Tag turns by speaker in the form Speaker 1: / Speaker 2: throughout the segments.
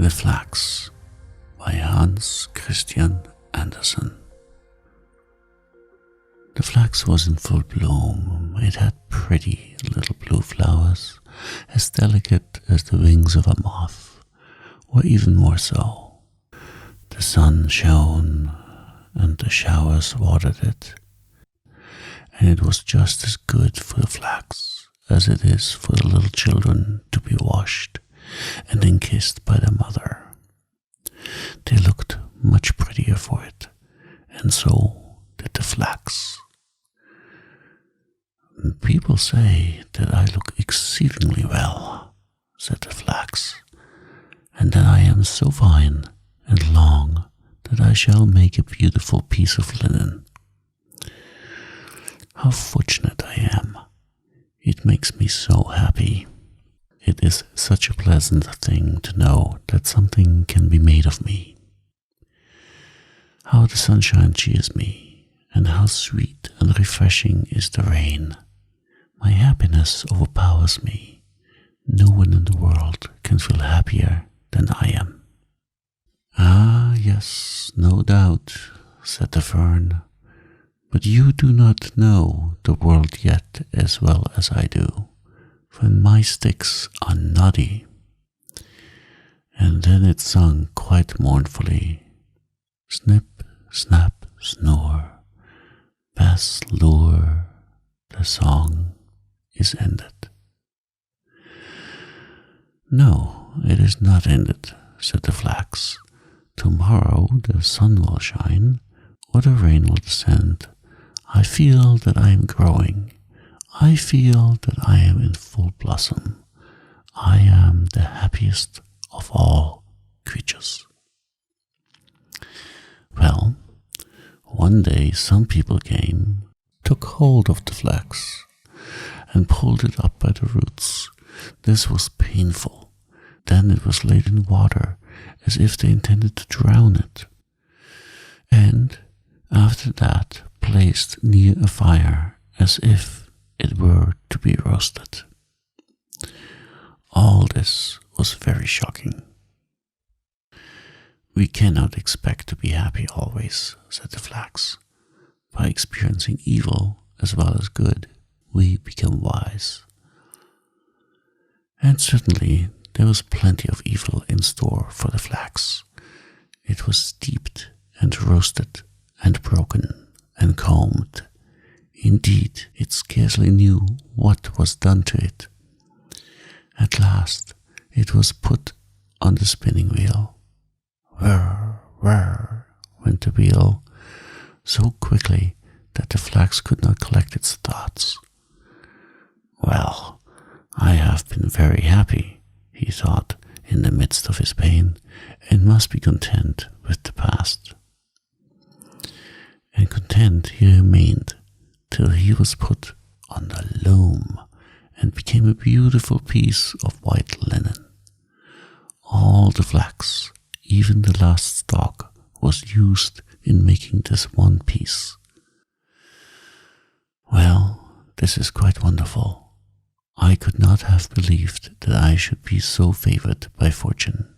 Speaker 1: The Flax by Hans Christian Andersen. The flax was in full bloom. It had pretty little blue flowers, as delicate as the wings of a moth, or even more so. The sun shone, and the showers watered it, and it was just as good for the flax as it is for the little children to be washed and then kissed by their mother. They looked much prettier for it, and so did the flax. "People say that I look exceedingly well," said the flax, "and that I am so fine and long that I shall make a beautiful piece of linen. How fortunate I am! It makes me so happy. It is such a pleasant thing to know that something can be made of me. How the sunshine cheers me, and how sweet and refreshing is the rain. My happiness overpowers me. No one in the world can feel happier than I am." "Ah, yes, no doubt," said the fern, "but you do not know the world yet as well as I do, for my sticks are knotty." And then it sung quite mournfully, "Snip, snap, snore, bass lure, the song is ended." "No, it is not ended," said the flax. "Tomorrow the sun will shine, or the rain will descend. I feel that I am growing. I feel that I am in full blossom. I am the happiest of all creatures." Well, one day some people came, took hold of the flax, and pulled it up by the roots. This was painful. Then it was laid in water, as if they intended to drown it, and after that placed near a fire, as if it were to be roasted. All this was very shocking. "We cannot expect to be happy always," said the flax. "By experiencing evil as well as good, we become wise." And certainly there was plenty of evil in store for the flax. It was steeped and roasted and broken and combed. Indeed, it scarcely knew what was done to it. At last it was put on the spinning wheel. Whir, whir, went the wheel, so quickly that the flax could not collect its thoughts. "Well, I have been very happy," he thought in the midst of his pain, and must be content with the past. And content he remained till he was put on the loom and became a beautiful piece of white linen. All the flax, even the last stalk, was used in making this one piece. Well, this is quite wonderful. I could not have believed that I should be so favored by fortune.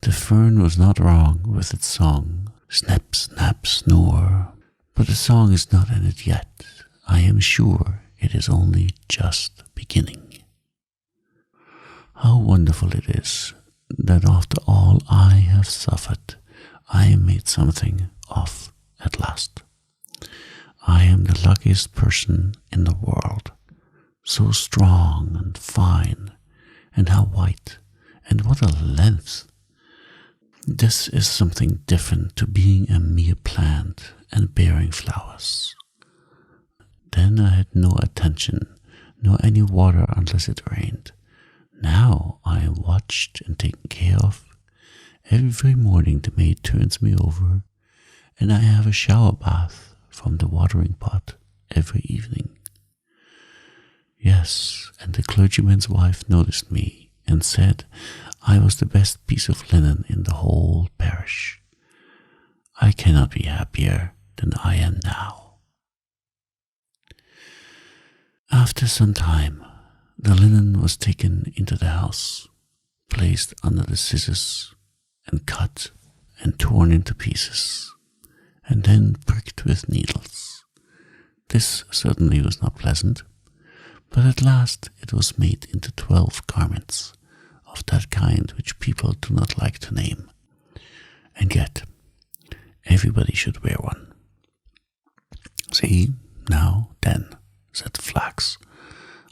Speaker 1: The fern was not wrong with its song, "Snap, snap, snore," but the song is not ended yet. I am sure it is only just beginning. How wonderful it is that after all I have suffered, I am made something of at last. I am the luckiest person in the world. So strong and fine, and how white, and what a length! This is something different to being a mere plant and bearing flowers. Then I had no attention, nor any water unless it rained. Now I am watched and taken care of. Every morning the maid turns me over, and I have a shower bath from the watering pot every evening. Yes, and the clergyman's wife noticed me and said I was the best piece of linen in the whole parish. I cannot be happier than I am now. After some time, the linen was taken into the house, placed under the scissors and cut and torn into pieces, and then pricked with needles. This certainly was not pleasant, but at last it was made into 12 garments of that kind which people do not like to name, and yet everybody should wear one. See, now then, said Flax,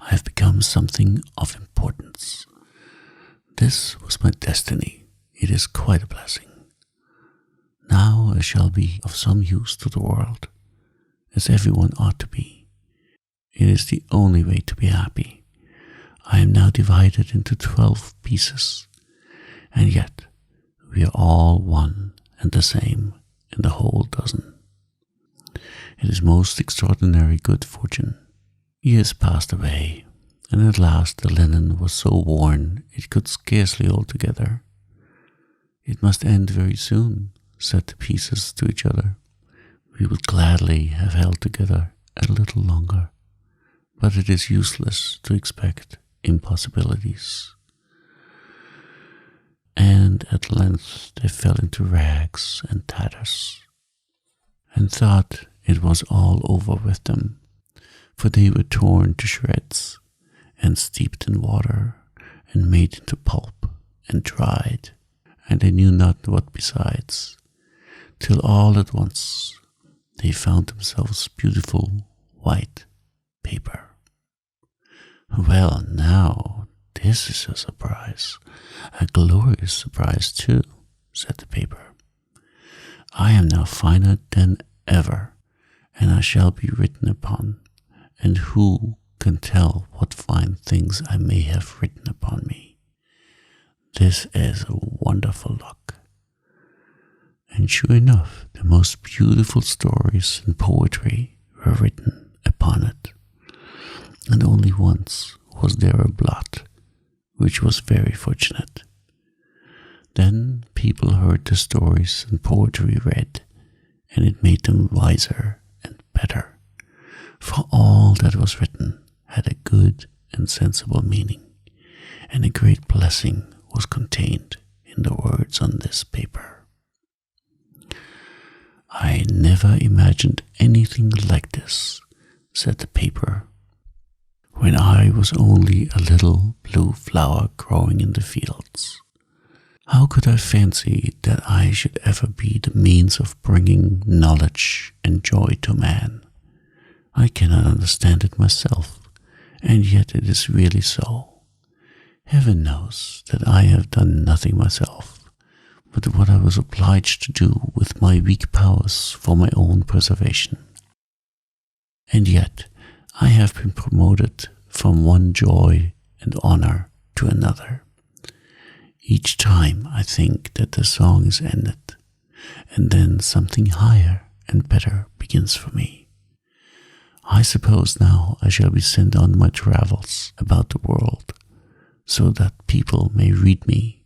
Speaker 1: I have become something of importance. This was my destiny. It is quite a blessing. Now I shall be of some use to the world, as everyone ought to be. It is the only way to be happy. I am now divided into 12 pieces, and yet we are all one and the same in the whole dozen. It is most extraordinary good fortune. Years passed away, and at last the linen was so worn it could scarcely hold together. It must end very soon, said the pieces to each other. We would gladly have held together a little longer, but it is useless to expect impossibilities. And at length they fell into rags and tatters, and thought it was all over with them, for they were torn to shreds, and steeped in water, and made into pulp, and dried, and they knew not what besides, till all at once they found themselves beautiful white paper. Well, now, this is a surprise, a glorious surprise too, said the paper. I am now finer than ever, and I shall be written upon, and who can tell what fine things I may have written upon me? This is a wonderful luck. And sure enough, the most beautiful stories and poetry were written upon it, and only once was there a blot, which was very fortunate. Then people heard the stories and poetry read, and it made them wiser and better, for all that was written had a good and sensible meaning, and a great blessing was contained in the words on this paper. I never imagined anything like this, said the paper, when I was only a little blue flower growing in the fields. How could I fancy that I should ever be the means of bringing knowledge and joy to man? I cannot understand it myself, and yet it is really so. Heaven knows that I have done nothing myself, but what I was obliged to do with my weak powers for my own preservation. And yet I have been promoted from one joy and honor to another. Each time I think that the song is ended, and then something higher and better begins for me. I suppose now I shall be sent on my travels about the world, so that people may read me.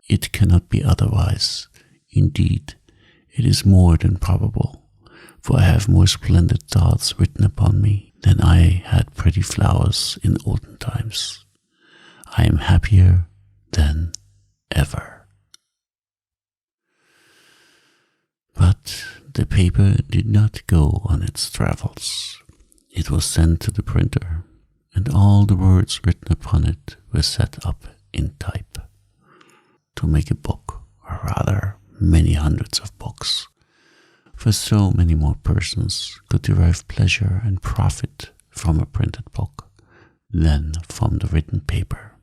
Speaker 1: It cannot be otherwise. Indeed, it is more than probable, for I have more splendid thoughts written upon me than I had pretty flowers in olden times. I am happier than ever. But the paper did not go on its travels. It was sent to the printer, and all the words written upon it were set up in type to make a book, or rather many hundreds of books, for so many more persons could derive pleasure and profit from a printed book than from the written paper.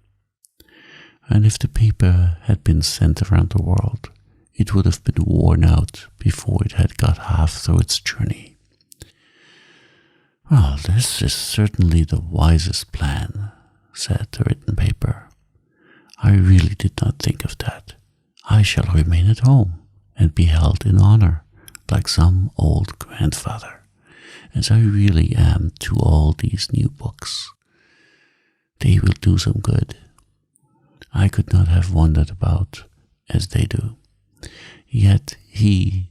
Speaker 1: And if the paper had been sent around the world, it would have been worn out before it had got half through its journey. Well, this is certainly the wisest plan, said the written paper. I really did not think of that. I shall remain at home and be held in honor, like some old grandfather, as I really am to all these new books. They will do some good. I could not have wandered about as they do. Yet he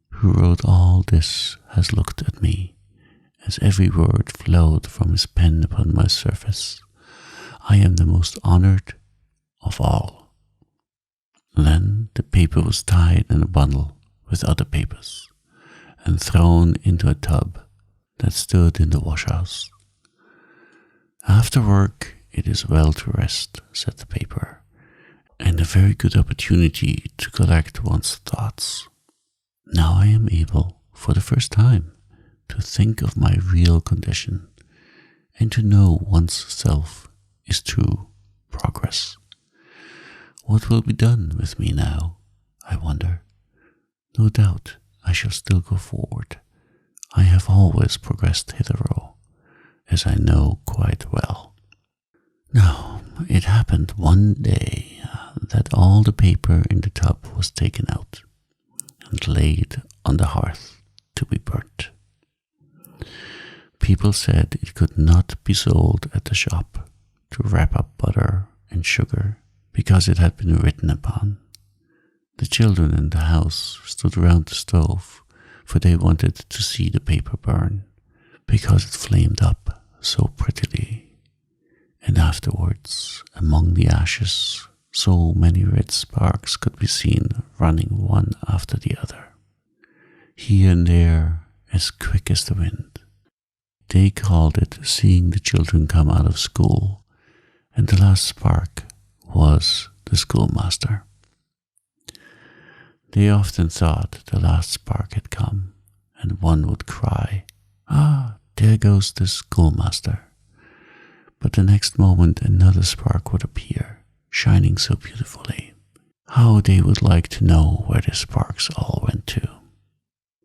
Speaker 1: who wrote all this has looked at me, as every word flowed from his pen upon my surface. I am the most honored of all. Then the paper was tied in a bundle with other papers and thrown into a tub that stood in the washhouse. After work, it is well to rest, said the paper, and a very good opportunity to collect one's thoughts. Now I am able, for the first time, to think of my real condition and to know one's self is true progress. What will be done with me now, I wonder? No doubt I shall still go forward. I have always progressed hitherto, as I know quite well. Now, it happened one day that all the paper in the tub was taken out and laid on the hearth to be burnt. People said it could not be sold at the shop to wrap up butter and sugar because it had been written upon. The children in the house stood round the stove, for they wanted to see the paper burn, because it flamed up so prettily. And afterwards, among the ashes, so many red sparks could be seen running one after the other, here and there, as quick as the wind. They called it seeing the children come out of school, and the last spark was the schoolmaster. They often thought the last spark had come, and one would cry, "Ah, there goes the schoolmaster." But the next moment another spark would appear, shining so beautifully. How they would like to know where the sparks all went to.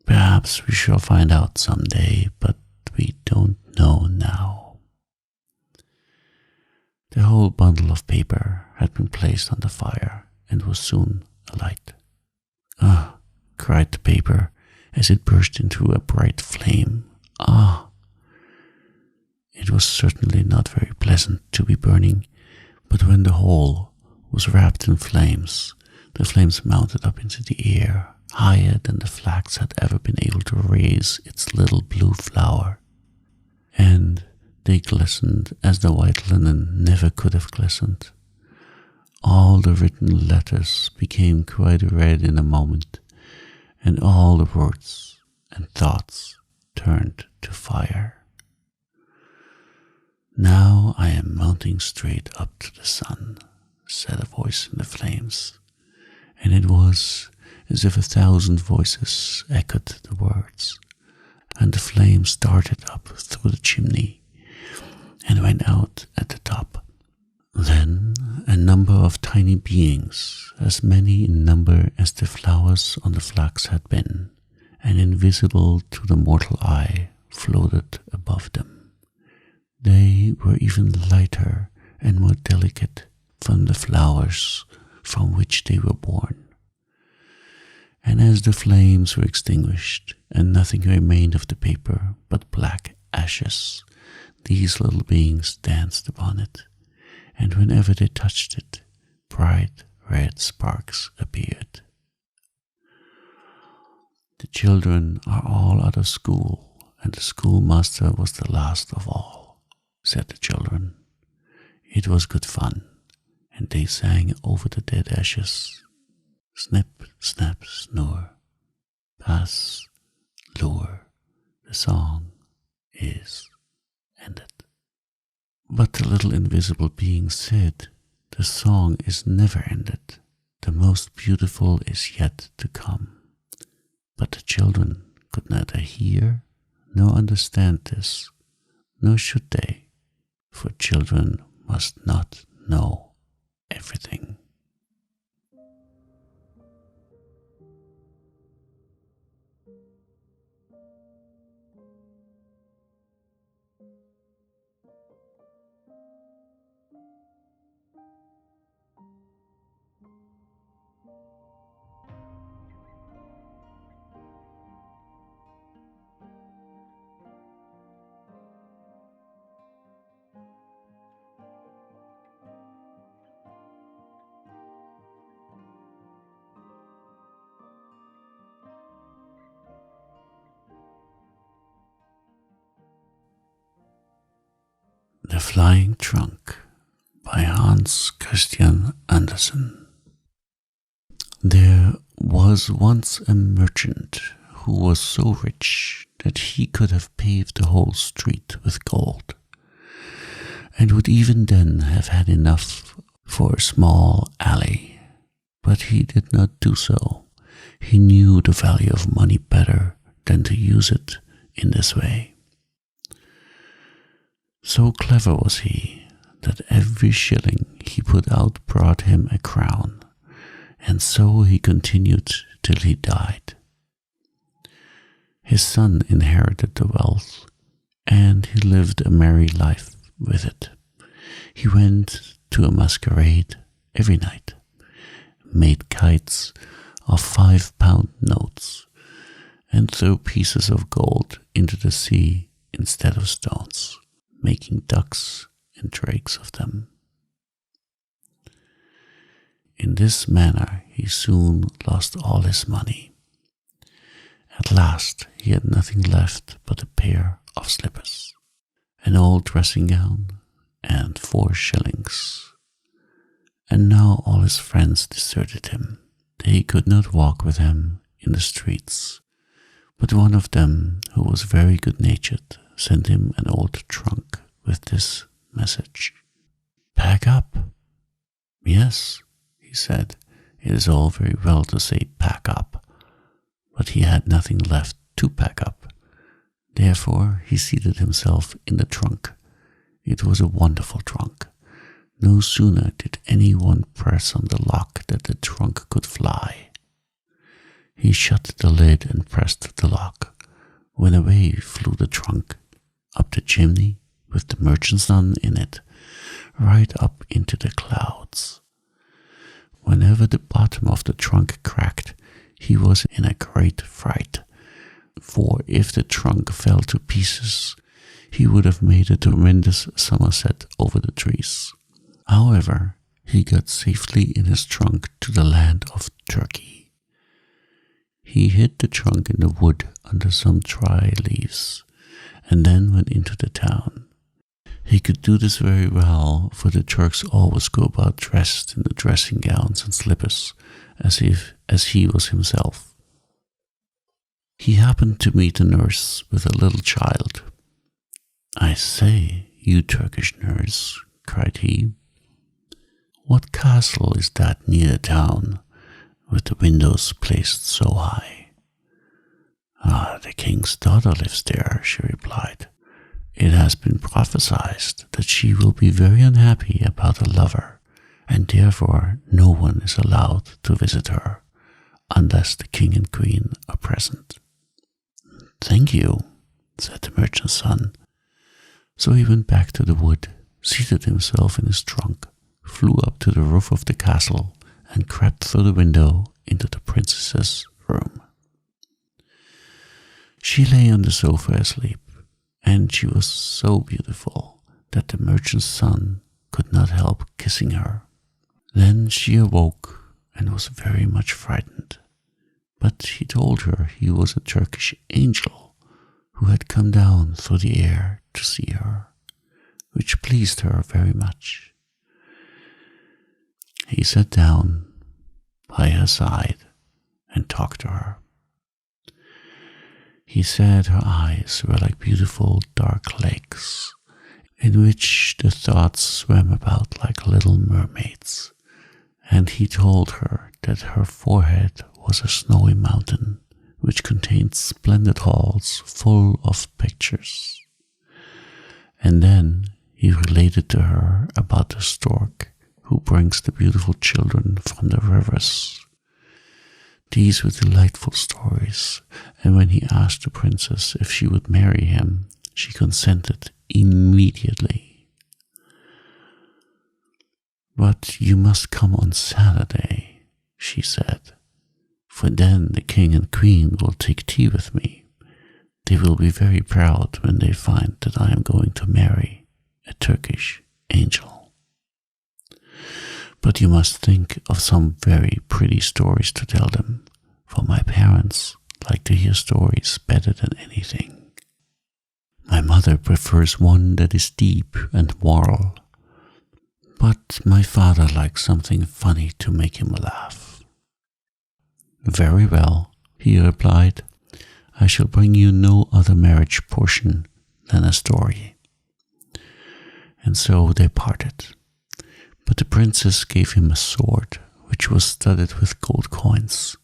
Speaker 1: Perhaps we shall find out some day, but we don't know now. The whole bundle of paper had been placed on the fire and was soon alight. "Ah," cried the paper as it burst into a bright flame. "Ah!" It was certainly not very pleasant to be burning, but when the whole was wrapped in flames, the flames mounted up into the air, higher than the flax had ever been able to raise its little blue flower. And they glistened as the white linen never could have glistened. All the written letters became quite red in a moment, and all the words and thoughts turned to fire. "Now I am mounting straight up to the sun," said a voice in the flames, and it was as if 1,000 voices echoed the words, and the flame started up through the chimney and went out at the top. Then a number of tiny beings, as many in number as the flowers on the flax had been, and invisible to the mortal eye, floated above them. They were even lighter and more delicate from the flowers from which they were born. And as the flames were extinguished and nothing remained of the paper but black ashes, these little beings danced upon it, and whenever they touched it, bright red sparks appeared. "The children are all out of school, and the schoolmaster was the last of all," said the children. It was good fun, and they sang over the dead ashes. Snip, snap, snore, pass, lure, the song is ended. But the little invisible being said, "The song is never ended. The most beautiful is yet to come." But the children could neither hear nor understand this, nor should they, for children must not know everything. The Flying Trunk by Hans Christian Andersen. There was once a merchant who was so rich that he could have paved the whole street with gold, and would even then have had enough for a small alley. But he did not do so. He knew the value of money better than to use it in this way. So clever was he that every shilling he put out brought him a crown, and so he continued till he died. His son inherited the wealth, and he lived a merry life with it. He went to a masquerade every night, made kites of 5-pound notes, and threw pieces of gold into the sea instead of stones, making ducks and drakes of them. In this manner he soon lost all his money. At last he had nothing left but a pair of slippers, an old dressing gown, and 4 shillings. And now all his friends deserted him. They could not walk with him in the streets, but one of them, who was very good-natured, sent him an old trunk with this message: "Pack up." "Yes," he said, "it is all very well to say pack up," but he had nothing left to pack up. Therefore he seated himself in the trunk. It was a wonderful trunk. No sooner did anyone press on the lock that the trunk could fly. He shut the lid and pressed the lock, when away flew the trunk, up the chimney, with the merchant's son in it, right up into the clouds. Whenever the bottom of the trunk cracked, he was in a great fright, for if the trunk fell to pieces, he would have made a tremendous somerset over the trees. However, he got safely in his trunk to the land of Turkey. He hid the trunk in the wood under some dry leaves, and then went into the town. He could do this very well, for the Turks always go about dressed in the dressing gowns and slippers, as he was himself. He happened to meet a nurse with a little child. "I say, you Turkish nurse," cried he, "what castle is that near the town, with the windows placed so high?" "Ah, the king's daughter lives there," she replied. "It has been prophesied that she will be very unhappy about a lover, and therefore no one is allowed to visit her, unless the king and queen are present." "Thank you," said the merchant's son. So he went back to the wood, seated himself in his trunk, flew up to the roof of the castle, and crept through the window into the princess's room. She lay on the sofa asleep, and she was so beautiful that the merchant's son could not help kissing her. Then she awoke and was very much frightened, but he told her he was a Turkish angel who had come down through the air to see her, which pleased her very much. He sat down by her side and talked to her. He said her eyes were like beautiful dark lakes, in which the thoughts swam about like little mermaids, and he told her that her forehead was a snowy mountain which contained splendid halls full of pictures. And then he related to her about the stork who brings the beautiful children from the rivers. These were delightful stories, and when he asked the princess if she would marry him, she consented immediately. "But you must come on Saturday," she said, "for then the king and queen will take tea with me. They will be very proud when they find that I am going to marry a Turkish angel. But you must think of some very pretty stories to tell them, for my parents like to hear stories better than anything. My mother prefers one that is deep and moral, but my father likes something funny to make him laugh. Very well, he replied. I shall bring you no other marriage portion than a story. And so they parted. But the princess gave him a sword, which was studded with gold coins,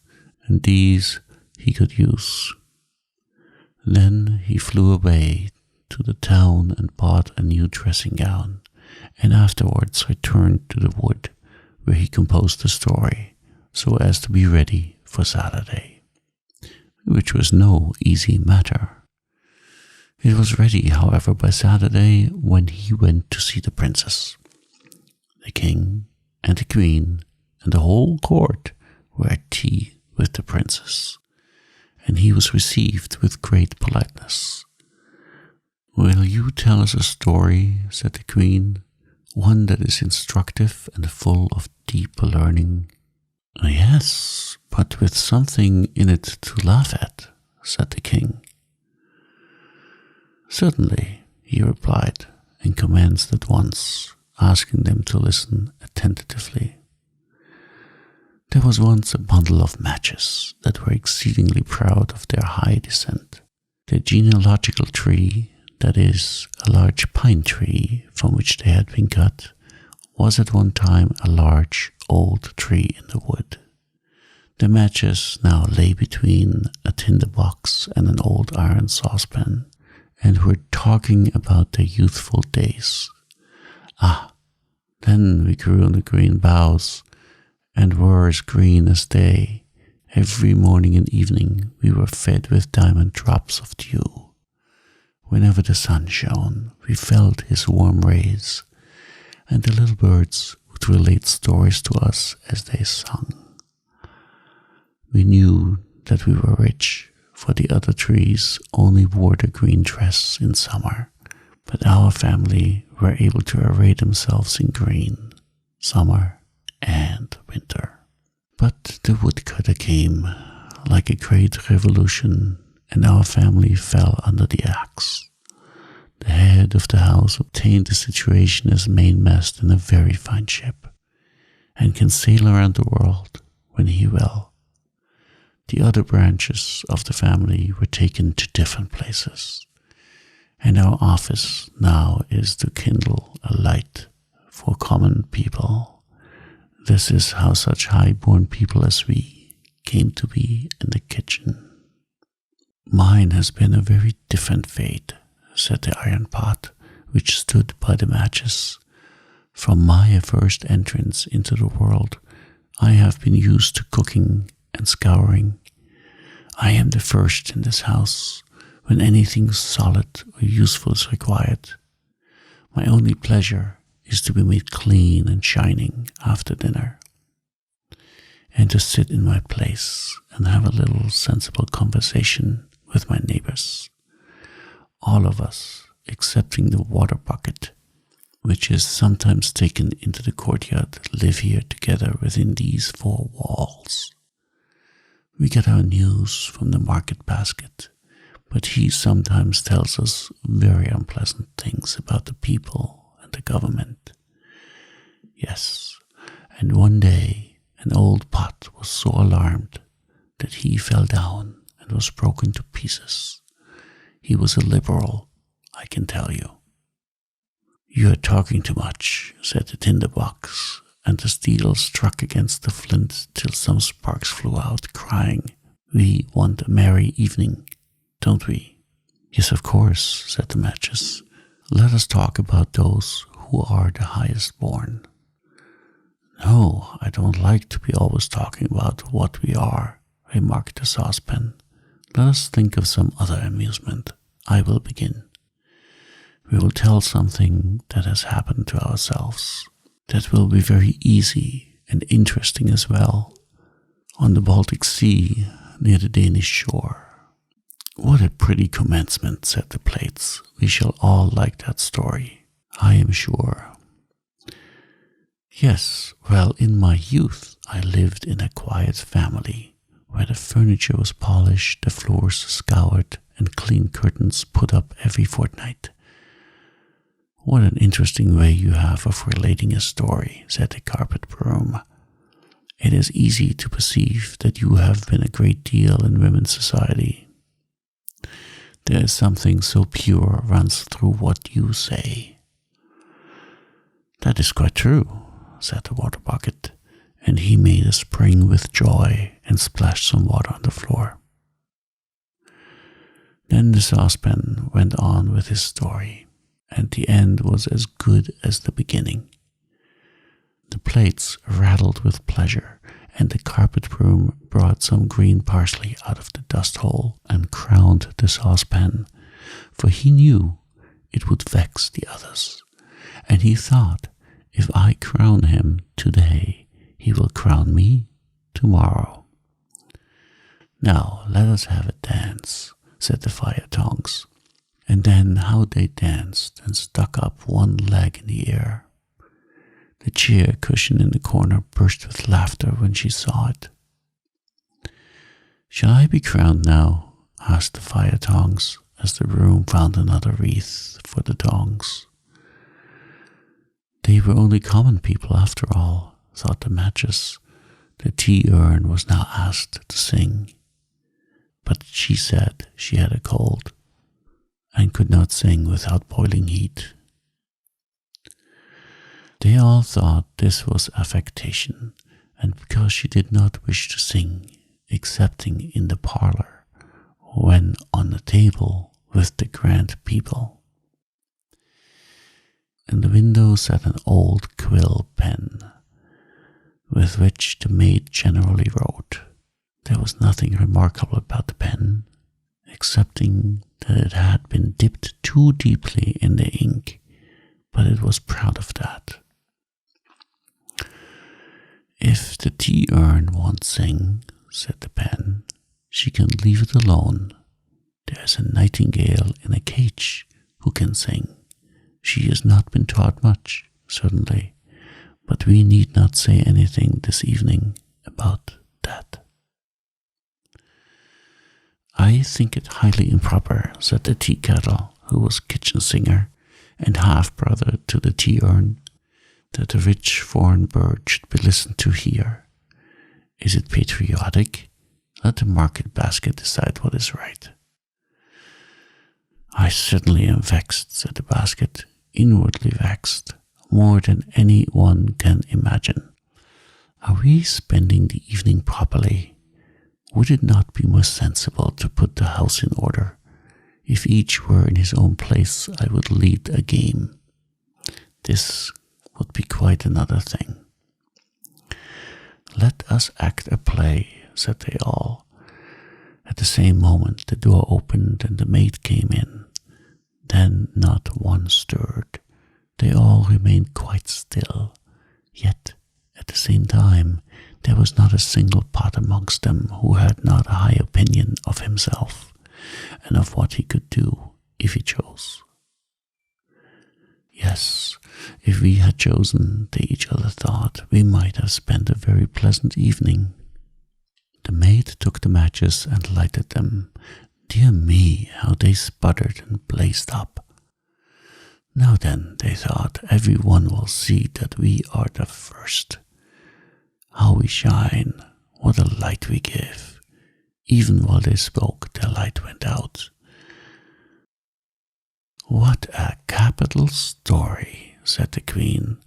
Speaker 1: and these he could use. Then he flew away to the town and bought a new dressing gown, and afterwards returned to the wood, where he composed the story, so as to be ready for Saturday, which was no easy matter. It was ready, however, by Saturday, when he went to see the princess. The king and the queen and the whole court were at tea with the princess, and he was received with great politeness. "Will you tell us a story?" said the queen, "one that is instructive and full of deep learning?" "Yes, but with something in it to laugh at," said the king. "Certainly," he replied, and commenced at once, asking them to listen attentively. There was once a bundle of matches that were exceedingly proud of their high descent. Their genealogical tree, that is, a large pine tree from which they had been cut, was at one time a large old tree in the wood. The matches now lay between a tinder box and an old iron saucepan, and were talking about their youthful days. Then we grew on the green boughs, and were as green as they. Every morning and evening we were fed with diamond drops of dew. Whenever the sun shone, we felt his warm rays, and the little birds would relate stories to us as they sung. We knew that we were rich, for the other trees only wore their green dress in summer, but our family were able to array themselves in green, summer and winter. But the woodcutter came, like a great revolution, and our family fell under the axe. The head of the house obtained a situation as mainmast in a very fine ship, and can sail around the world when he will. The other branches of the family were taken to different places, and our office now is to kindle a light for common people. This is how such high-born people as we came to be in the kitchen. "Mine has been a very different fate," said the iron pot, which stood by the matches. "From my first entrance into the world, I have been used to cooking and scouring. I am the first in this house when anything solid or useful is required. My only pleasure is to be made clean and shining after dinner, and to sit in my place and have a little sensible conversation with my neighbors. All of us, excepting the water bucket, which is sometimes taken into the courtyard, live here together within these four walls. We get our news from the market basket, but he sometimes tells us very unpleasant things about the people and the government. Yes, and one day an old pot was so alarmed that he fell down and was broken to pieces. He was a liberal, I can tell you." "You are talking too much," said the tinderbox, and the steel struck against the flint till some sparks flew out, crying, "We want a merry evening, don't we?" "Yes, of course," said the matches. "Let us talk about those who are the highest born." "No, I don't like to be always talking about what we are," remarked the saucepan. "Let us think of some other amusement. I will begin. We will tell something that has happened to ourselves. That will be very easy and interesting as well. On the Baltic Sea, near the Danish shore." "What a pretty commencement," said the plates. "We shall all like that story, I am sure." "Yes, well, in my youth I lived in a quiet family, where the furniture was polished, the floors scoured, and clean curtains put up every fortnight." "What an interesting way you have of relating a story," said the carpet broom. It is easy to perceive that you have been a great deal in women's society. There is something so pure runs through what you say." "That is quite true," said the water bucket, and he made a spring with joy and splashed some water on the floor. Then the saucepan went on with his story, and the end was as good as the beginning. The plates rattled with pleasure, and the carpet broom brought some green parsley out of the dust hole and crowned the saucepan, for he knew it would vex the others, and he thought, if I crown him today, he will crown me tomorrow. "Now let us have a dance," said the fire tongs. And then how they danced and stuck up one leg in the air. The chair cushion in the corner burst with laughter when she saw it. "Shall I be crowned now?" asked the fire tongs, as the broom found another wreath for the tongs. They were only common people after all, thought the matches. The tea urn was now asked to sing, but she said she had a cold and could not sing without boiling heat. They all thought this was affectation, and because she did not wish to sing, excepting in the parlor, when on the table with the grand people. In the window sat an old quill pen, with which the maid generally wrote. There was nothing remarkable about the pen, excepting that it had been dipped too deeply in the ink, but it was proud of that. "If the tea urn won't sing," said the pen, "she can leave it alone. There is a nightingale in a cage who can sing. She has not been taught much, certainly, but we need not say anything this evening about that." "I think it highly improper," said the tea kettle, who was kitchen singer and half-brother to the tea urn, "that a rich foreign bird should be listened to here. Is it patriotic? Let the market basket decide what is right." "I certainly am vexed," said the basket, "inwardly vexed, more than any one can imagine. Are we spending the evening properly? Would it not be more sensible to put the house in order? If each were in his own place, I would lead a game. This would be quite another thing." "Let us act a play," said they all. At the same moment the door opened and the maid came in. Then not one stirred. They all remained quite still, yet at the same time there was not a single pot amongst them who had not a high opinion of himself and of what he could do if he chose. Yes, if we had chosen, they each other thought, we might have spent a very pleasant evening. The maid took the matches and lighted them. Dear me, how they sputtered and blazed up. "Now then," they thought, "every one will see that we are the first. How we shine, what a light we give." Even while they spoke, their light went out. "What a capital story," said the queen.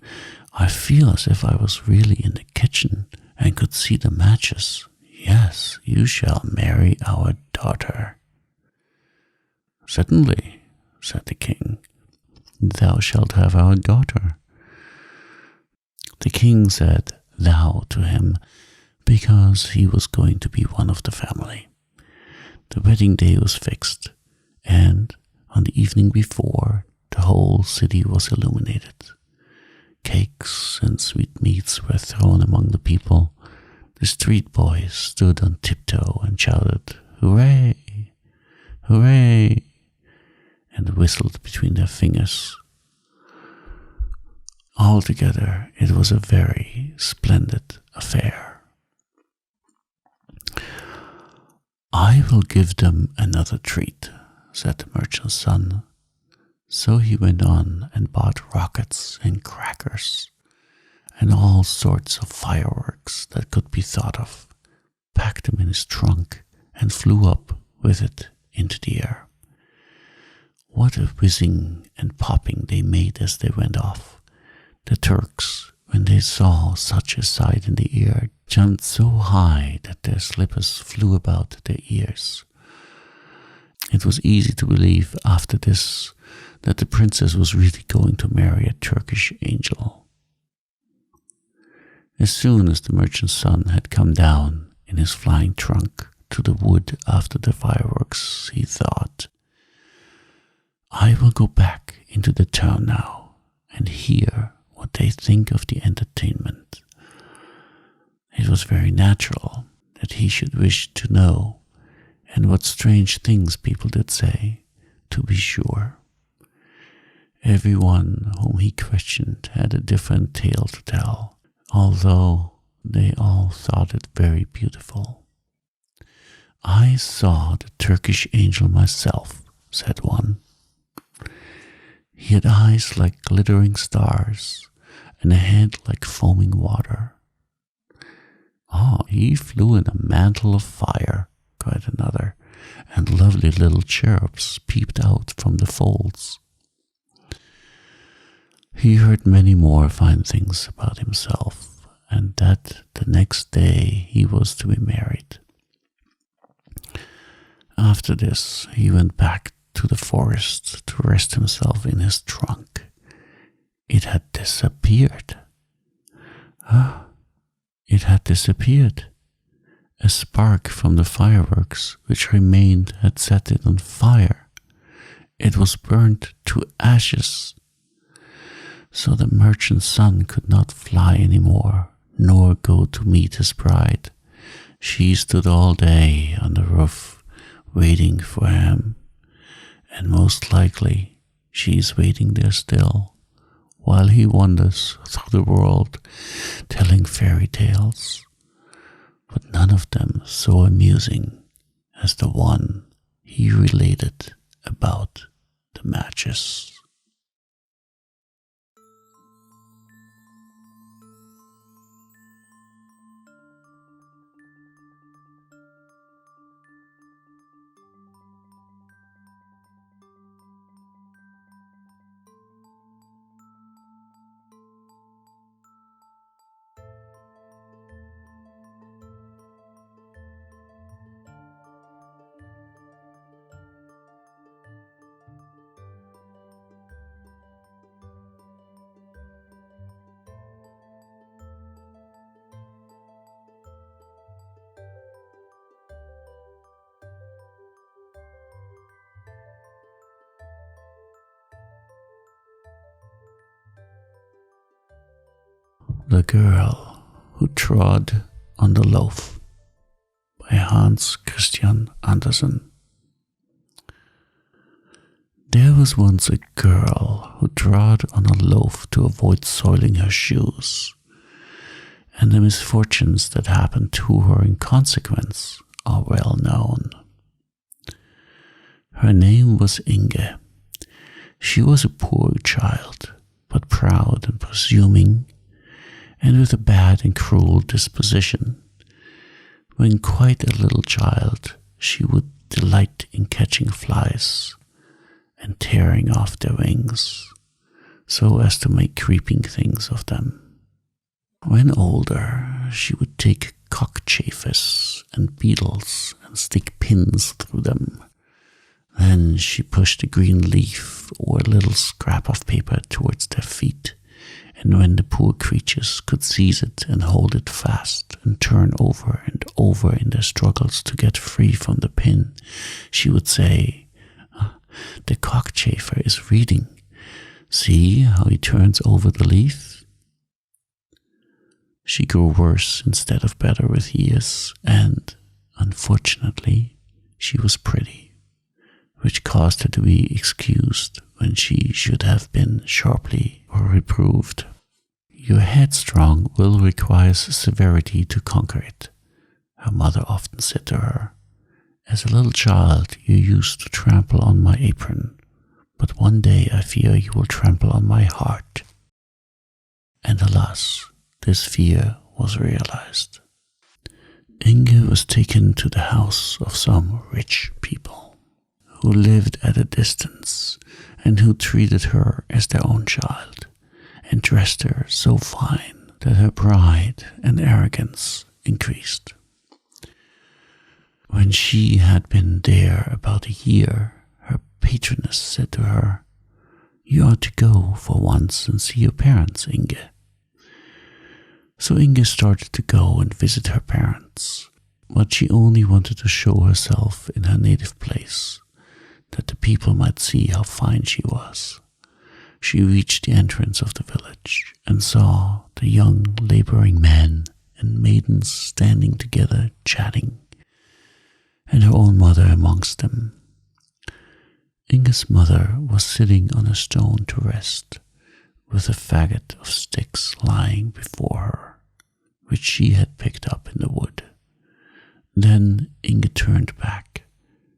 Speaker 1: "I feel as if I was really in the kitchen and could see the matches. Yes, you shall marry our daughter." "Certainly," said the king. "Thou shalt have our daughter." The king said "thou" to him because he was going to be one of the family. The wedding day was fixed, and on the evening before, the whole city was illuminated. Cakes and sweetmeats were thrown among the people. The street boys stood on tiptoe and shouted, "Hooray! Hooray!" and whistled between their fingers. Altogether, it was a very splendid affair. "I will give them another treat," said the merchant's son. So he went on and bought rockets and crackers, and all sorts of fireworks that could be thought of, packed them in his trunk, and flew up with it into the air. What a whizzing and popping they made as they went off. The Turks, when they saw such a sight in the air, jumped so high that their slippers flew about their ears. It was easy to believe after this that the princess was really going to marry a Turkish angel. As soon as the merchant's son had come down in his flying trunk to the wood after the fireworks, he thought, I will go back into the town now and hear what they think of the entertainment. It was very natural that he should wish to know, and what strange things people did say, to be sure. Everyone whom he questioned had a different tale to tell, although they all thought it very beautiful. I saw the Turkish angel myself, said one. He had eyes like glittering stars and a head like foaming water. Oh, he flew in a mantle of fire, cried another, and lovely little cherubs peeped out from the folds. He heard many more fine things about himself, and that the next day he was to be married. After this, he went back to the forest to rest himself in his trunk. It had disappeared. It had disappeared. A spark from the fireworks which remained had set it on fire. It was burnt to ashes. So the merchant's son could not fly any more, nor go to meet his bride. She stood all day on the roof, waiting for him, and most likely she is waiting there still, while he wanders through the world telling fairy tales, but none of them so amusing as the one he related about the matches. The Girl Who Trod on the Loaf by Hans Christian Andersen. There was once a girl who trod on a loaf to avoid soiling her shoes, and the misfortunes that happened to her in consequence are well known. Her name was Inge. She was a poor child, but proud and presuming, and with a bad and cruel disposition. When quite a little child, she would delight in catching flies and tearing off their wings, so as to make creeping things of them. When older, she would take cockchafers and beetles and stick pins through them. Then she pushed a green leaf or a little scrap of paper towards their feet, and when the poor creatures could seize it and hold it fast and turn over and over in their struggles to get free from the pin, she would say, "The cockchafer is reading. See how he turns over the leaf?" She grew worse instead of better with years, and, unfortunately, she was pretty, which caused her to be excused when she should have been sharply reproved. Your headstrong will requires severity to conquer it, her mother often said to her. As a little child you used to trample on my apron, but one day I fear you will trample on my heart. And alas, this fear was realized. Inge was taken to the house of some rich people who lived at a distance and who treated her as their own child and dressed her so fine that her pride and arrogance increased. When she had been there about a year, her patroness said to her, "You ought to go for once and see your parents, Inge." So Inge started to go and visit her parents, but she only wanted to show herself in her native place, that the people might see how fine she was. She reached the entrance of the village and saw the young laboring men and maidens standing together chatting, and her own mother amongst them. Inge's mother was sitting on a stone to rest, with a faggot of sticks lying before her, which she had picked up in the wood. Then Inge turned back.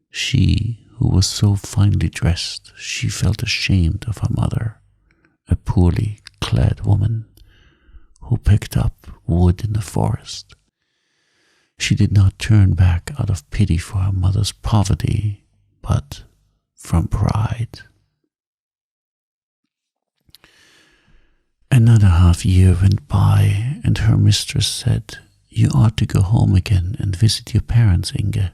Speaker 1: She, who was so finely dressed, she felt ashamed of her mother, a poorly clad woman, who picked up wood in the forest. She did not turn back out of pity for her mother's poverty, but from pride. Another half-year went by, and her mistress said, "You ought to go home again and visit your parents, Inge,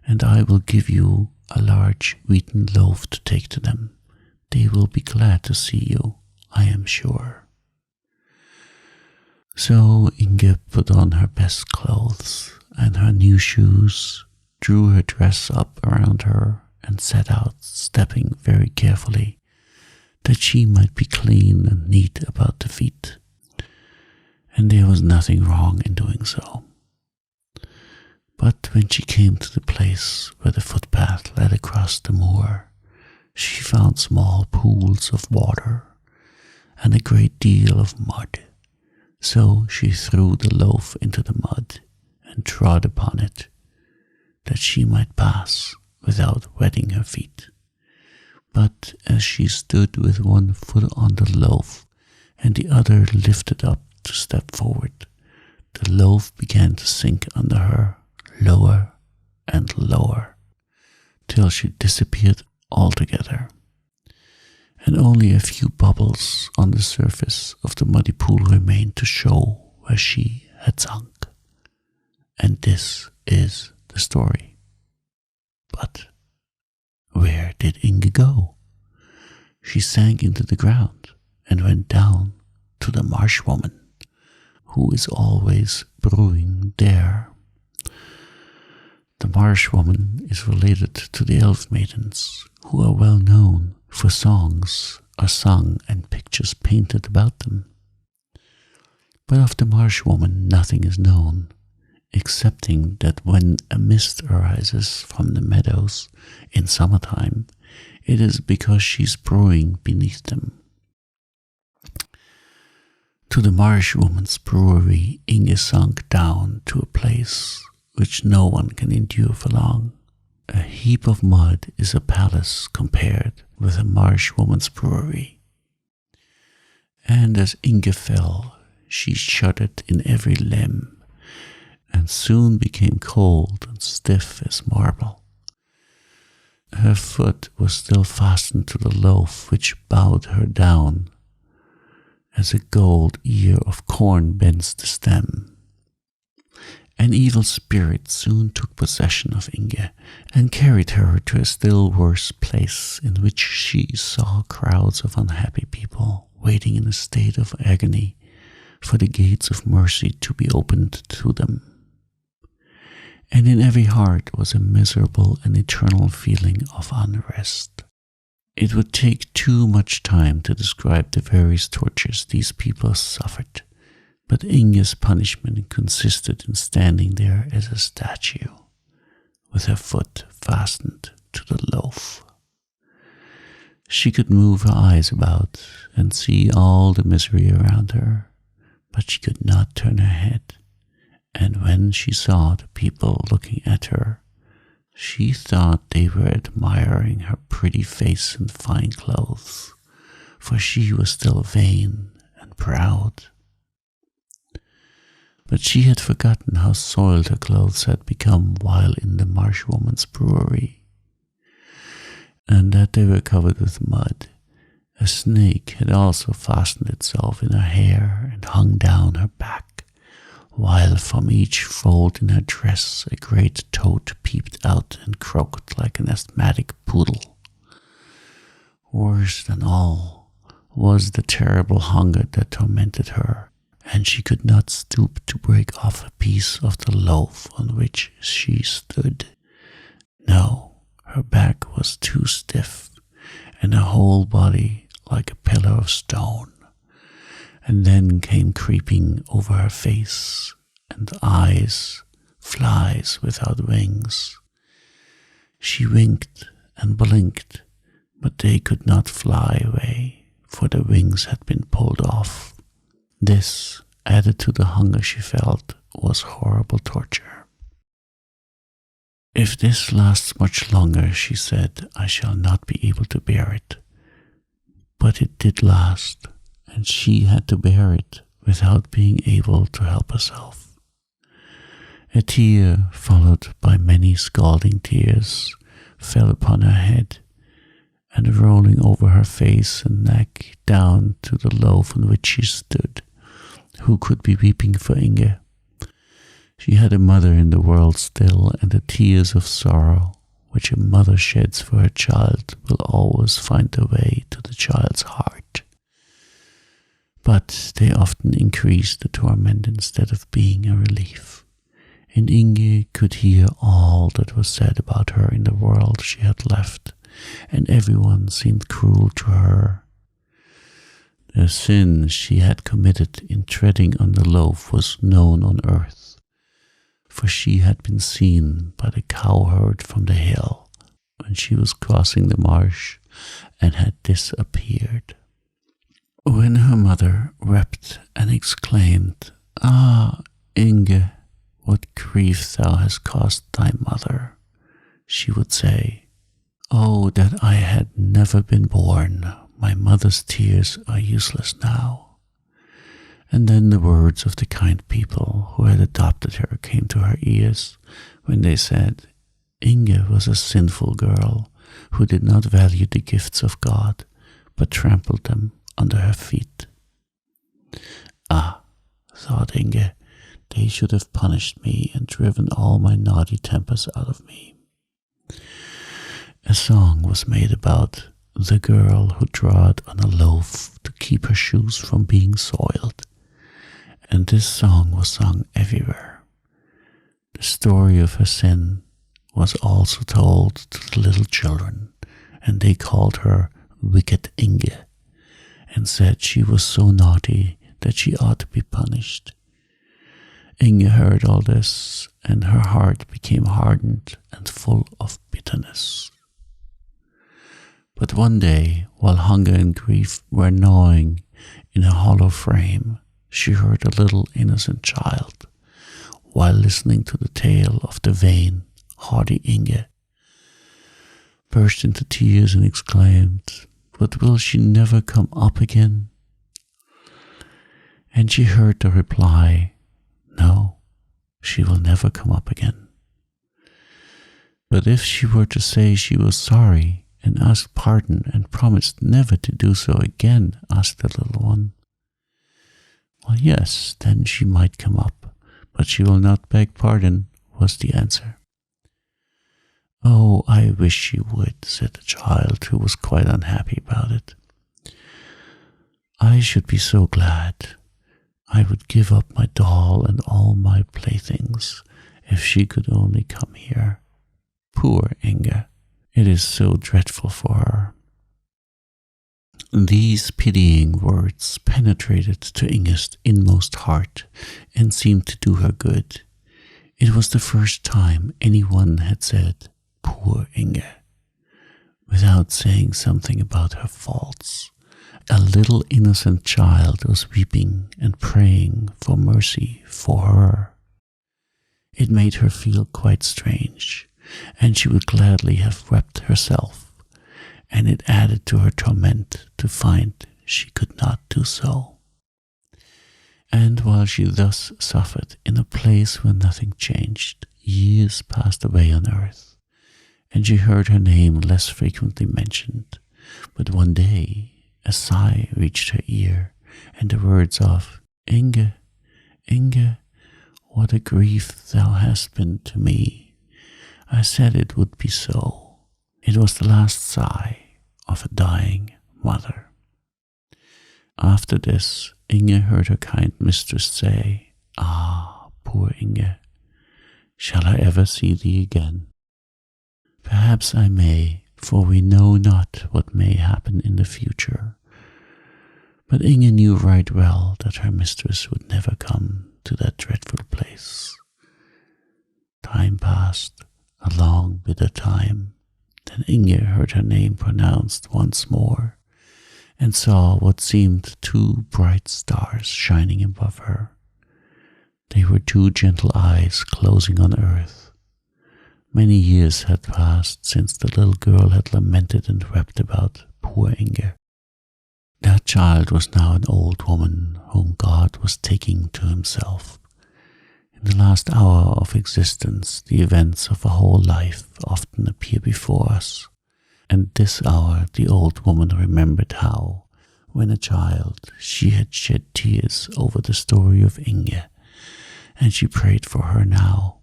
Speaker 1: and I will give you a large wheaten loaf to take to them. They will be glad to see you, I am sure." So Inge put on her best clothes and her new shoes, drew her dress up around her, and set out, stepping very carefully, that she might be clean and neat about the feet. And there was nothing wrong in doing so. But when she came to the place where the footpath led across the moor, she found small pools of water and a great deal of mud. So she threw the loaf into the mud and trod upon it, that she might pass without wetting her feet. But as she stood with one foot on the loaf and the other lifted up to step forward, the loaf began to sink under her, lower and lower, till she disappeared altogether, and only a few bubbles on the surface of the muddy pool remained to show where she had sunk. And this is the story. But where did Inge go? She sank into the ground and went down to the marsh woman, who is always brewing there. The marsh woman is related to the elf maidens, who are well known for songs are sung and pictures painted about them. But of the marsh woman nothing is known, excepting that when a mist arises from the meadows in summertime, it is because she is brewing beneath them. To the marsh woman's brewery Inge sunk down to a place which no one can endure for long. A heap of mud is a palace compared with a marsh woman's brewery. And as Inge fell, she shuddered in every limb, and soon became cold and stiff as marble. Her foot was still fastened to the loaf which bowed her down, as a gold ear of corn bends the stem. An evil spirit soon took possession of Inge and carried her to a still worse place, in which she saw crowds of unhappy people waiting in a state of agony for the gates of mercy to be opened to them. And in every heart was a miserable and eternal feeling of unrest. It would take too much time to describe the various tortures these people suffered, but Inge's punishment consisted in standing there as a statue, with her foot fastened to the loaf. She could move her eyes about and see all the misery around her, but she could not turn her head, and when she saw the people looking at her, she thought they were admiring her pretty face and fine clothes, for she was still vain and proud. but she had forgotten how soiled her clothes had become while in the marsh woman's brewery, and that they were covered with mud. A snake had also fastened itself in her hair and hung down her back, while from each fold in her dress a great toad peeped out and croaked like an asthmatic poodle. Worse than all was the terrible hunger that tormented her, and she could not stoop to break off a piece of the loaf on which she stood. No, her back was too stiff, and her whole body like a pillar of stone. And then came creeping over her face and eyes flies without wings. She winked and blinked, but they could not fly away, for the wings had been pulled off. This, added to the hunger she felt, was horrible torture. "If this lasts much longer," she said, "I shall not be able to bear it." But it did last, and she had to bear it without being able to help herself. A tear, followed by many scalding tears, fell upon her head, and rolling over her face and neck down to the loaf on which she stood. Who could be weeping for Inge? She had a mother in the world still, and the tears of sorrow which a mother sheds for her child will always find their way to the child's heart. But they often increase the torment instead of being a relief. And Inge could hear all that was said about her in the world she had left, and everyone seemed cruel to her. The sin she had committed in treading on the loaf was known on earth, for she had been seen by the cowherd from the hill when she was crossing the marsh and had disappeared. When her mother wept and exclaimed, "Ah, Inge, what grief thou hast caused thy mother," she would say, "Oh, that I had never been born. My mother's tears are useless now." And then the words of the kind people who had adopted her came to her ears when they said, Inge was a sinful girl who did not value the gifts of God, but trampled them under her feet. "Ah," thought Inge, "they should have punished me and driven all my naughty tempers out of me." A song was made about the girl who trod on a loaf to keep her shoes from being soiled, and this song was sung everywhere. The story of her sin was also told to the little children, and they called her Wicked Inge, and said she was so naughty that she ought to be punished. Inge heard all this, and her heart became hardened and full of bitterness. But one day, while hunger and grief were gnawing in her hollow frame, she heard a little innocent child, while listening to the tale of the vain, haughty Inge, burst into tears and exclaimed, "But will she never come up again?" And she heard the reply, "No, she will never come up again." But if she were to say she was sorry and asked pardon and promised never to do so again, asked the little one. "Well, yes, then she might come up, but she will not beg pardon," was the answer. "Oh, I wish she would," said the child, who was quite unhappy about it. "I should be so glad. I would give up my doll and all my playthings if she could only come here. Poor Inge. It is so dreadful for her." These pitying words penetrated to Inge's inmost heart and seemed to do her good. It was the first time anyone had said, "Poor Inge," without saying something about her faults. A little innocent child was weeping and praying for mercy for her. It made her feel quite strange, and she would gladly have wept herself, and it added to her torment to find she could not do so. And while she thus suffered in a place where nothing changed, years passed away on earth, and she heard her name less frequently mentioned. But one day a sigh reached her ear, and the words of, "Inge, Inge, what a grief thou hast been to me. I said it would be so." It was the last sigh of a dying mother. After this, Inge heard her kind mistress say, "Ah, poor Inge, shall I ever see thee again?" "Perhaps I may, for we know not what may happen in the future." But Inge knew right well that her mistress would never come to that dreadful place. Time passed, a long bitter time. Then Inge heard her name pronounced once more, and saw what seemed two bright stars shining above her. They were two gentle eyes closing on earth. Many years had passed since the little girl had lamented and wept about poor Inge. That child was now an old woman whom God was taking to himself. In the last hour of existence, the events of a whole life often appear before us. And this hour the old woman remembered how, when a child, she had shed tears over the story of Inge, and she prayed for her now.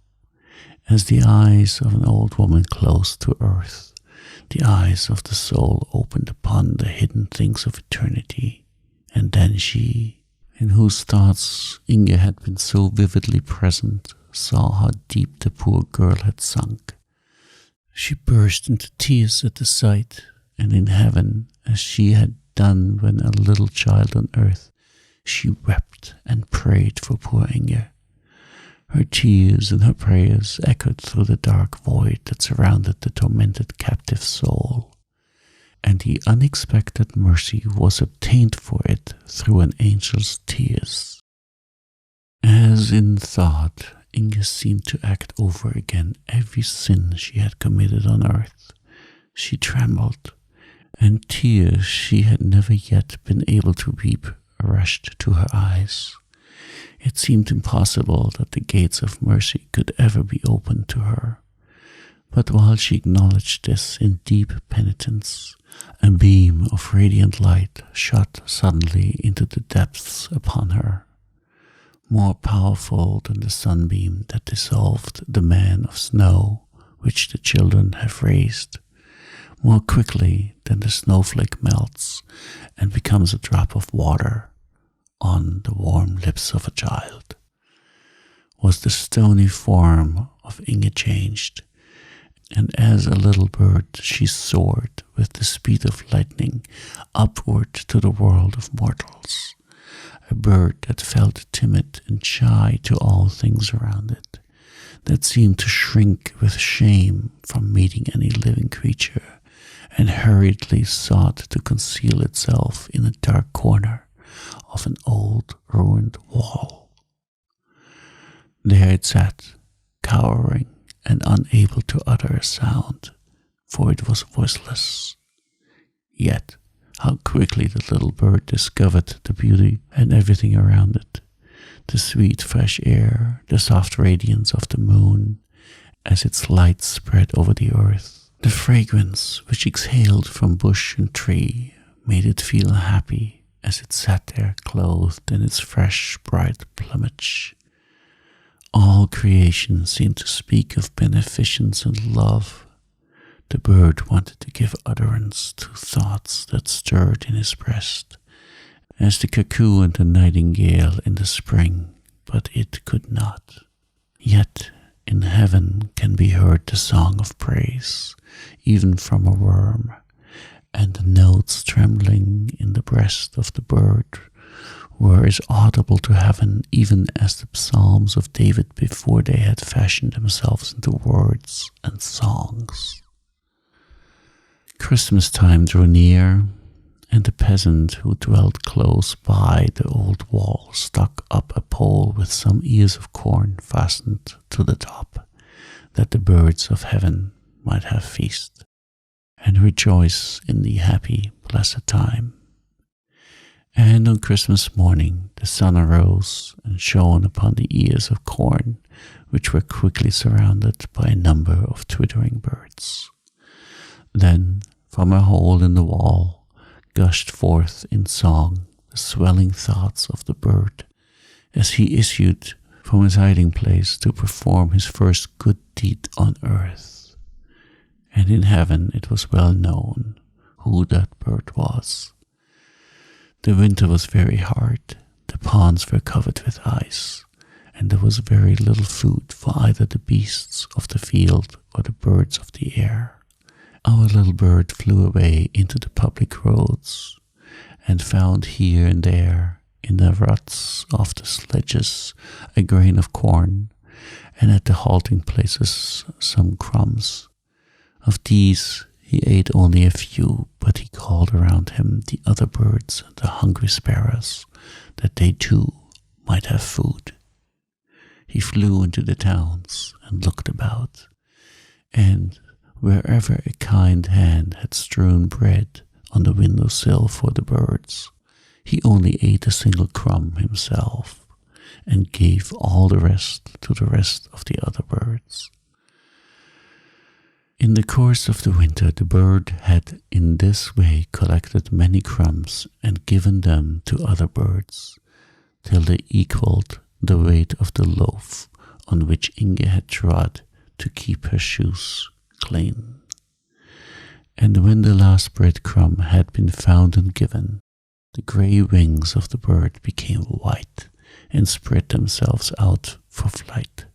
Speaker 1: As the eyes of an old woman closed to earth, the eyes of the soul opened upon the hidden things of eternity, and then she, in whose thoughts Inge had been so vividly present, saw how deep the poor girl had sunk. She burst into tears at the sight, and in heaven, as she had done when a little child on earth, she wept and prayed for poor Inge. Her tears and her prayers echoed through the dark void that surrounded the tormented captive soul, and the unexpected mercy was obtained for it through an angel's tears. As in thought, Inge seemed to act over again every sin she had committed on earth. She trembled, and tears she had never yet been able to weep rushed to her eyes. It seemed impossible that the gates of mercy could ever be opened to her. But while she acknowledged this in deep penitence, a beam of radiant light shot suddenly into the depths upon her, more powerful than the sunbeam that dissolved the man of snow which the children have raised, more quickly than the snowflake melts and becomes a drop of water on the warm lips of a child. Was the stony form of Inge changed, and as a little bird she soared with the speed of lightning upward to the world of mortals, a bird that felt timid and shy to all things around it, that seemed to shrink with shame from meeting any living creature, and hurriedly sought to conceal itself in a dark corner of an old ruined wall. There it sat, cowering and unable to utter a sound, for it was voiceless. Yet how quickly the little bird discovered the beauty and everything around it, the sweet fresh air, the soft radiance of the moon as its light spread over the earth. The fragrance which exhaled from bush and tree made it feel happy as it sat there clothed in its fresh, bright plumage. All creation seemed to speak of beneficence and love. The bird wanted to give utterance to thoughts that stirred in his breast, as the cuckoo and the nightingale in the spring, but it could not. Yet in heaven can be heard the song of praise, even from a worm, and the notes trembling in the breast of the bird were as audible to heaven even as the psalms of David before they had fashioned themselves into words and songs. Christmas time drew near, and the peasant who dwelt close by the old wall stuck up a pole with some ears of corn fastened to the top, that the birds of heaven might have feast and rejoice in the happy, blessed time. And on Christmas morning the sun arose and shone upon the ears of corn, which were quickly surrounded by a number of twittering birds. Then from a hole in the wall gushed forth in song the swelling thoughts of the bird as he issued from his hiding place to perform his first good deed on earth. And in heaven it was well known who that bird was. The winter was very hard, the ponds were covered with ice, and there was very little food for either the beasts of the field or the birds of the air. Our little bird flew away into the public roads, and found here and there, in the ruts of the sledges, a grain of corn, and at the halting places some crumbs. Of these he ate only a few, but he called around him the other birds, the hungry sparrows, that they too might have food. He flew into the towns and looked about, and wherever a kind hand had strewn bread on the windowsill for the birds, he only ate a single crumb himself, and gave all the rest to the rest of the other birds. In the course of the winter the bird had in this way collected many crumbs and given them to other birds, till they equalled the weight of the loaf on which Inge had trod to keep her shoes clean. And when the last breadcrumb had been found and given, the grey wings of the bird became white and spread themselves out for flight.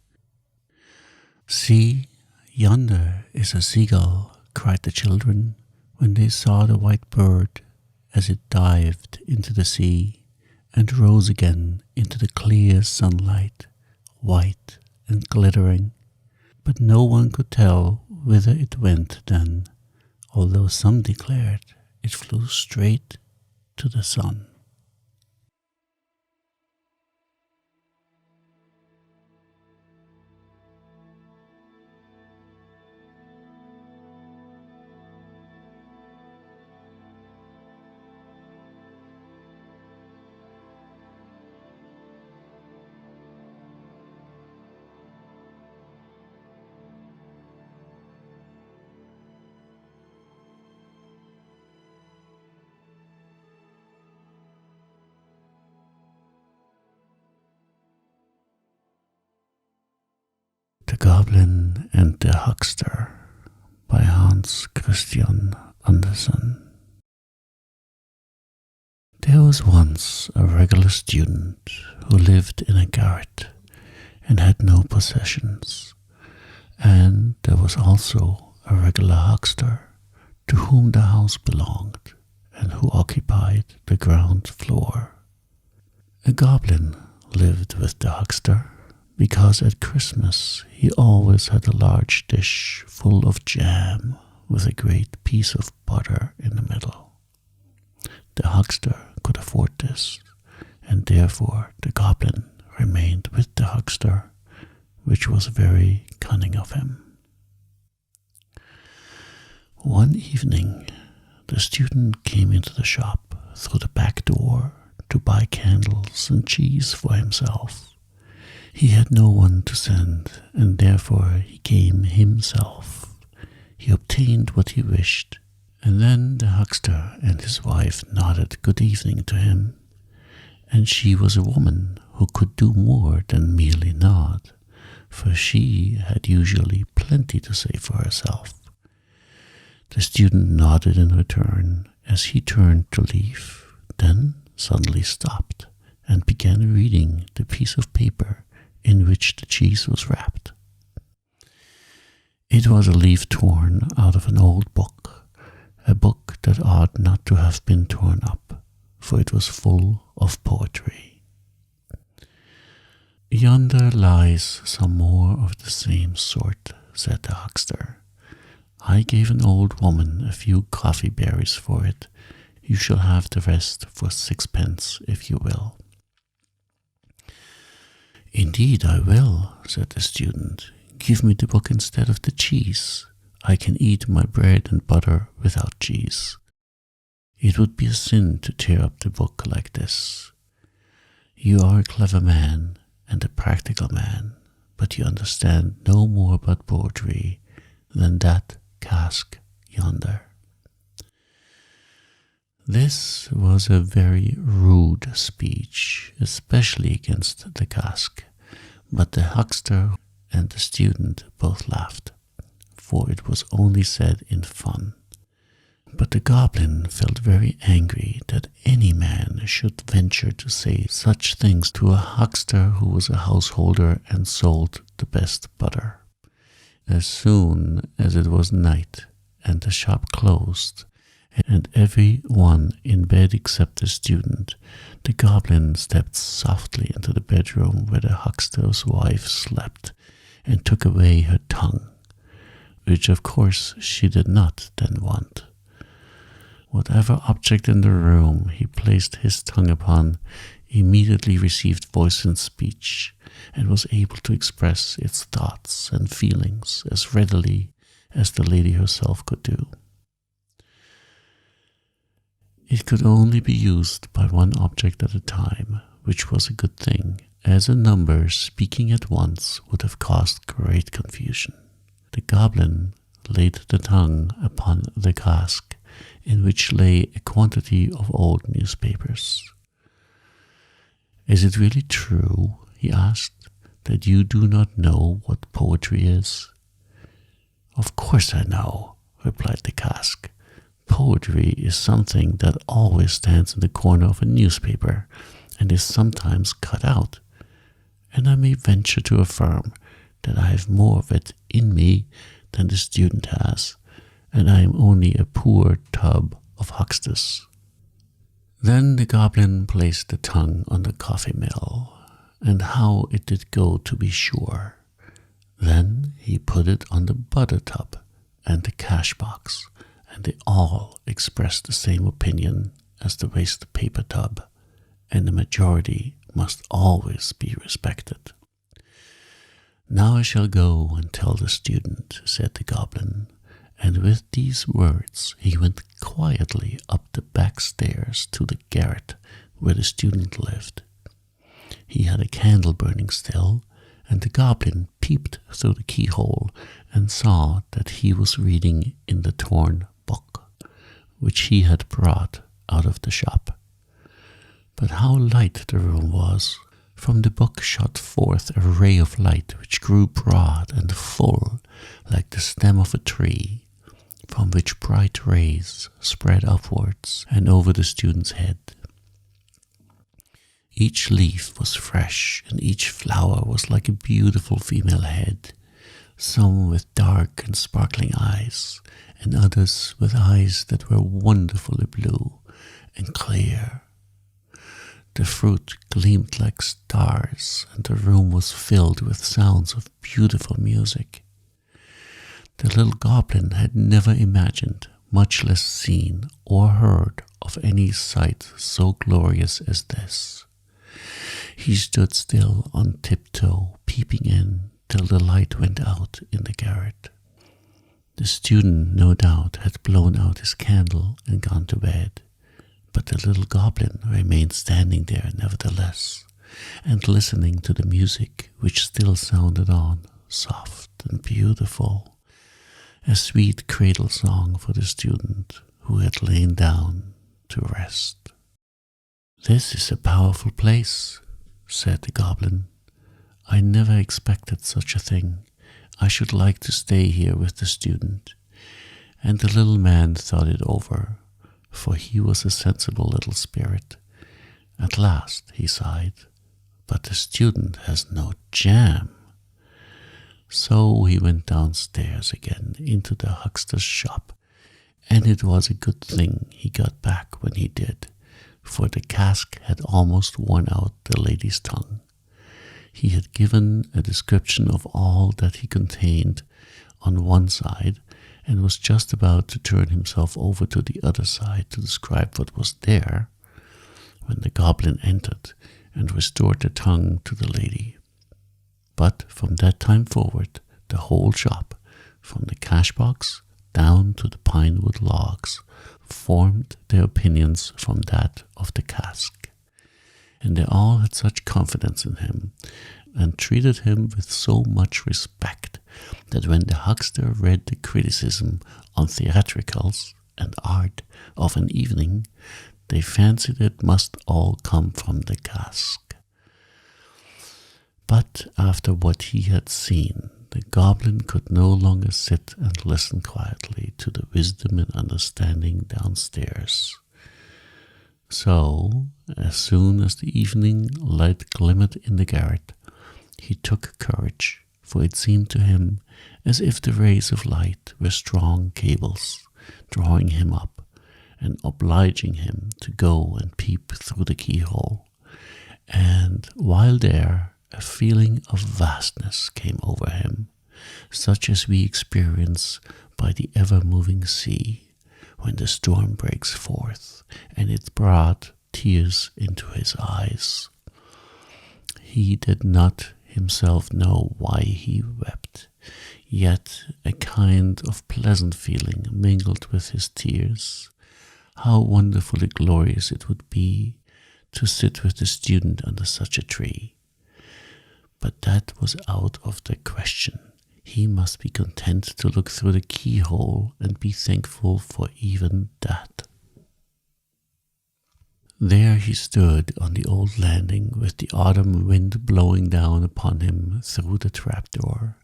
Speaker 1: "See, yonder is a seagull," cried the children, when they saw the white bird as it dived into the sea and rose again into the clear sunlight, white and glittering. But no one could tell whither it went then, although some declared it flew straight to the sun. The Goblin and the Huckster by Hans Christian Andersen. There was once a regular student who lived in a garret and had no possessions, and there was also a regular huckster to whom the house belonged and who occupied the ground floor. A goblin lived with the huckster, because at Christmas he always had a large dish full of jam with a great piece of butter in the middle. The huckster could afford this, and therefore the goblin remained with the huckster, which was very cunning of him. One evening the student came into the shop through the back door to buy candles and cheese for himself. He had no one to send, and therefore he came himself. He obtained what he wished, and then the huckster and his wife nodded good evening to him, and she was a woman who could do more than merely nod, for she had usually plenty to say for herself. The student nodded in return as he turned to leave, then suddenly stopped and began reading the piece of paper in which the cheese was wrapped. It was a leaf torn out of an old book, a book that ought not to have been torn up, for it was full of poetry. "Yonder lies some more of the same sort," said the huckster. "I gave an old woman a few coffee berries for it. You shall have the rest for 6 pence, if you will." "Indeed I will," said the student. "Give me the book instead of the cheese. I can eat my bread and butter without cheese." It would be a sin to tear up the book like this. You are a clever man and a practical man, but you understand no more about poetry than that cask yonder." This was a very rude speech, especially against the cask, but the huckster and the student both laughed, for it was only said in fun. But the goblin felt very angry that any man should venture to say such things to a huckster who was a householder and sold the best butter. As soon as it was night and the shop closed, and every one in bed except the student, the goblin stepped softly into the bedroom where the huckster's wife slept and took away her tongue, which of course she did not then want. Whatever object in the room he placed his tongue upon immediately received voice and speech, and was able to express its thoughts and feelings as readily as the lady herself could do. It could only be used by one object at a time, which was a good thing, as a number speaking at once would have caused great confusion. The goblin laid the tongue upon the cask, in which lay a quantity of old newspapers. "Is it really true," he asked, "that you do not know what poetry is?" "Of course I know," replied the cask. "Poetry is something that always stands in the corner of a newspaper and is sometimes cut out, and I may venture to affirm that I have more of it in me than the student has, and I am only a poor tub of hucksters." Then the goblin placed the tongue on the coffee mill, and how it did go to be sure. Then he put it on the butter tub and the cash box, and they all expressed the same opinion as the waste paper tub, and the majority must always be respected. "Now I shall go and tell the student," said the goblin, and with these words he went quietly up the back stairs to the garret where the student lived. He had a candle burning still, and the goblin peeped through the keyhole and saw that he was reading in the torn book, which he had brought out of the shop. But how light the room was! From the book shot forth a ray of light which grew broad and full like the stem of a tree, from which bright rays spread upwards and over the student's head. Each leaf was fresh, and each flower was like a beautiful female head, some with dark and sparkling eyes, and others with eyes that were wonderfully blue and clear. The fruit gleamed like stars, and the room was filled with sounds of beautiful music. The little goblin had never imagined, much less seen or heard of any sight so glorious as this. He stood still on tiptoe, peeping in till the light went out in the garret. The student, no doubt, had blown out his candle and gone to bed, but the little goblin remained standing there nevertheless, and listening to the music which still sounded on, soft and beautiful, a sweet cradle song for the student who had lain down to rest. "This is a powerful place," said the goblin. "I never expected such a thing. I should like to stay here with the student." And the little man thought it over, for he was a sensible little spirit. At last he sighed, "But the student has no jam." So he went downstairs again into the huckster's shop, and it was a good thing he got back when he did, for the cask had almost worn out the lady's tongue. He had given a description of all that he contained on one side, and was just about to turn himself over to the other side to describe what was there, when the goblin entered and restored the tongue to the lady. But from that time forward, the whole shop, from the cash box down to the pine wood logs, formed their opinions from that of the cask, and they all had such confidence in him and treated him with so much respect that when the huckster read the criticism on theatricals and art of an evening, they fancied it must all come from the cask. But after what he had seen, the goblin could no longer sit and listen quietly to the wisdom and understanding downstairs. So, as soon as the evening light glimmered in the garret, he took courage, for it seemed to him as if the rays of light were strong cables, drawing him up and obliging him to go and peep through the keyhole. And while there, a feeling of vastness came over him, such as we experience by the ever-moving sea when the storm breaks forth, and it brought tears into his eyes. He did not himself know why he wept, yet a kind of pleasant feeling mingled with his tears. How wonderfully glorious it would be to sit with the student under such a tree. But that was out of the question. He must be content to look through the keyhole and be thankful for even that. There he stood on the old landing with the autumn wind blowing down upon him through the trapdoor.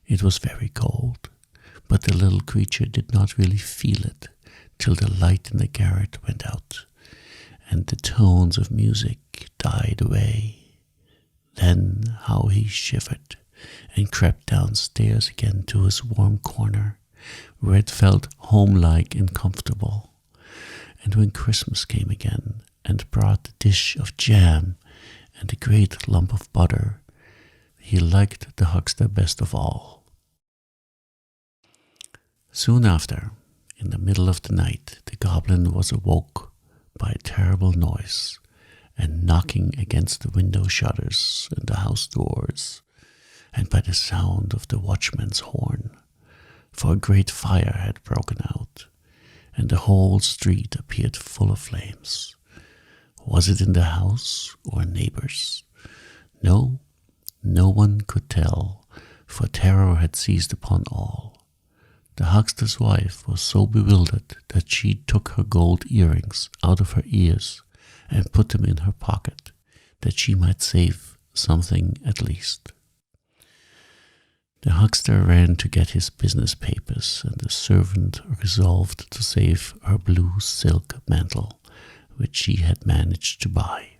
Speaker 1: It was very cold, but the little creature did not really feel it till the light in the garret went out and the tones of music died away. Then how he shivered and crept downstairs again to his warm corner, where it felt homelike and comfortable. And when Christmas came again and brought the dish of jam and a great lump of butter, he liked the huckster best of all. Soon after, in the middle of the night, the goblin was awoke by a terrible noise and knocking against the window shutters and the house doors, and by the sound of the watchman's horn, for a great fire had broken out, and the whole street appeared full of flames. Was it in the house or neighbors? No, no one could tell, for terror had seized upon all. The huckster's wife was so bewildered that she took her gold earrings out of her ears and put them in her pocket, that she might save something at least. The huckster ran to get his business papers, and the servant resolved to save her blue silk mantle, which she had managed to buy.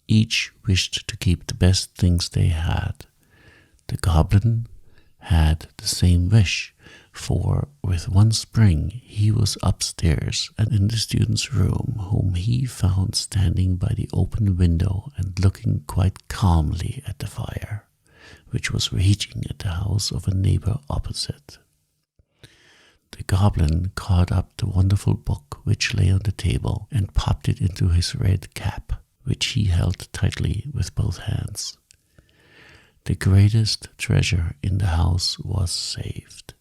Speaker 1: Each wished to keep the best things they had. The goblin had the same wish, for with one spring he was upstairs and in the student's room, whom he found standing by the open window and looking quite calmly at the fire, which was raging at the house of a neighbor opposite. The goblin caught up the wonderful book which lay on the table and popped it into his red cap, which he held tightly with both hands. The greatest treasure in the house was saved,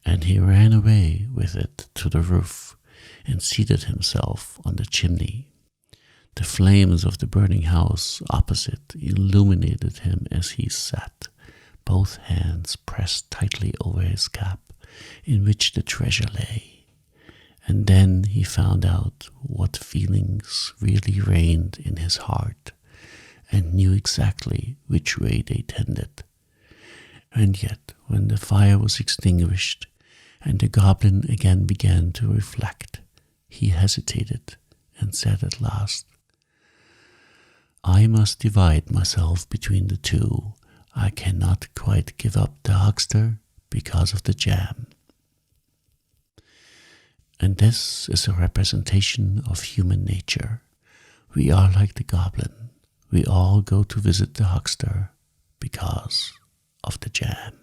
Speaker 1: and he ran away with it to the roof and seated himself on the chimney. The flames of the burning house opposite illuminated him as he sat, both hands pressed tightly over his cap, in which the treasure lay. And then he found out what feelings really reigned in his heart, and knew exactly which way they tended. And yet, when the fire was extinguished, and the goblin again began to reflect, he hesitated and said at last, "I must divide myself between the two. I cannot quite give up the huckster because of the jam." And this is a representation of human nature. We are like the goblin. We all go to visit the huckster because of the jam.